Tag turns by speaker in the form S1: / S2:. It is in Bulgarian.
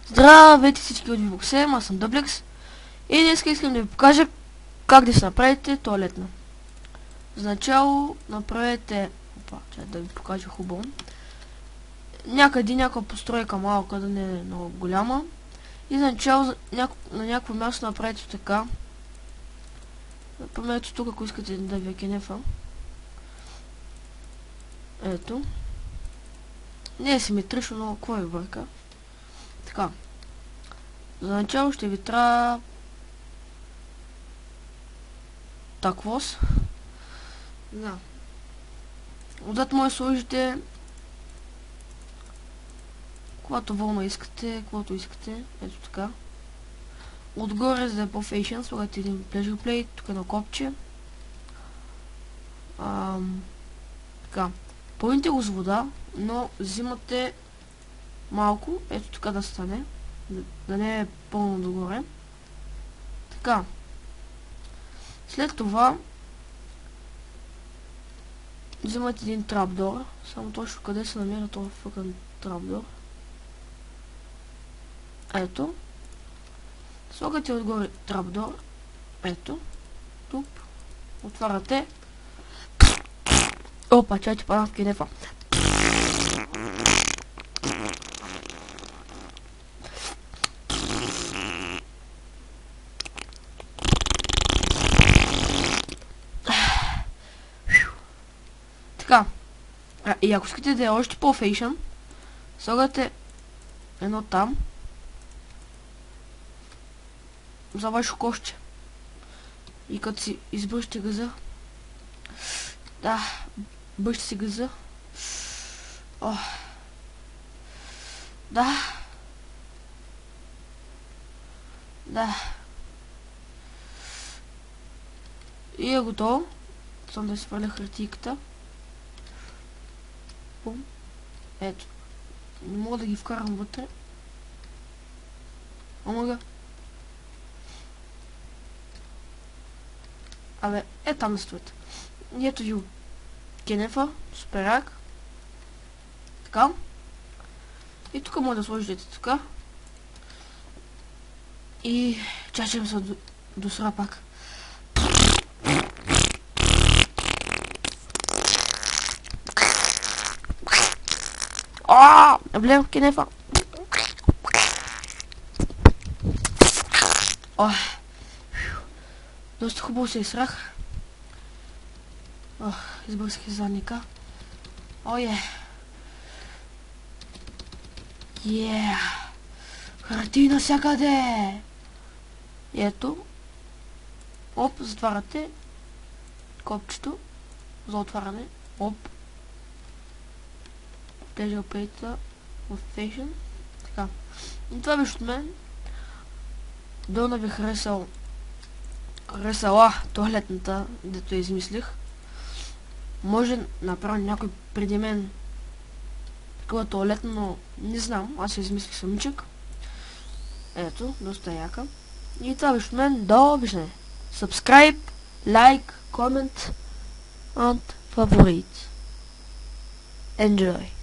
S1: Здравейте всички от Vboxem, аз съм Duplex и днес искам да ви покажа как да си направите тоалетна. За начало направете, да ви покажа хубаво, някаква постройка малка, да не е много голяма, и за начало на някакво място направете така. Например, тук, ако искате да ви е кенефа. Ето. Не е симетрично, но какво ви бърка. Така. За начало ще ви трябва таквоз. Да. Отзад може да сложите когато вълна искате, каквото искате. Ето така. Отгоре, за да е по-фейшен, слагате един pleasure plate, тук на копче. Така. Пълните го с вода, но взимате малко, ето така да стане. Да не е пълно догоре. Така. След това взимате един трапдор. Само точно къде се намира този фъкън трапдор. Ето. Слагате отгоре трапдор. Ето. Тук. Отваряте. Опа, чайте, падат в кенефа. Така. И ако искате да е още по-фейшън, слагате едно там за ваше кошче. И като си избършите газа, да, бършите си газа. О. Да. Да. И е готово. Само да сваля хартийката. Бум. Ето. Не мога да ги вкарам вътре. Омага. Абе, е там да стоят. И ето ви кенефа, суперак. Така. И тук може да сложите така. И чачам се до сра пак. Влево в кенефа. Доста хубаво се изсрах. Избърсках задника. Хартии навсякъде! Ето. Оп, затваряте копчето за отваряне. Оп. Pleasure plate в Fashion. Така. И това беше от мен. Дълно ви харесала тоалетната, дето я измислих. Може да направя някой преди мен такова тоалетно, но не знам. Аз я измислих самичък. Ето, доста яка. И това беше от мен. До виждане. Subscribe, like, comment and favorite. Enjoy.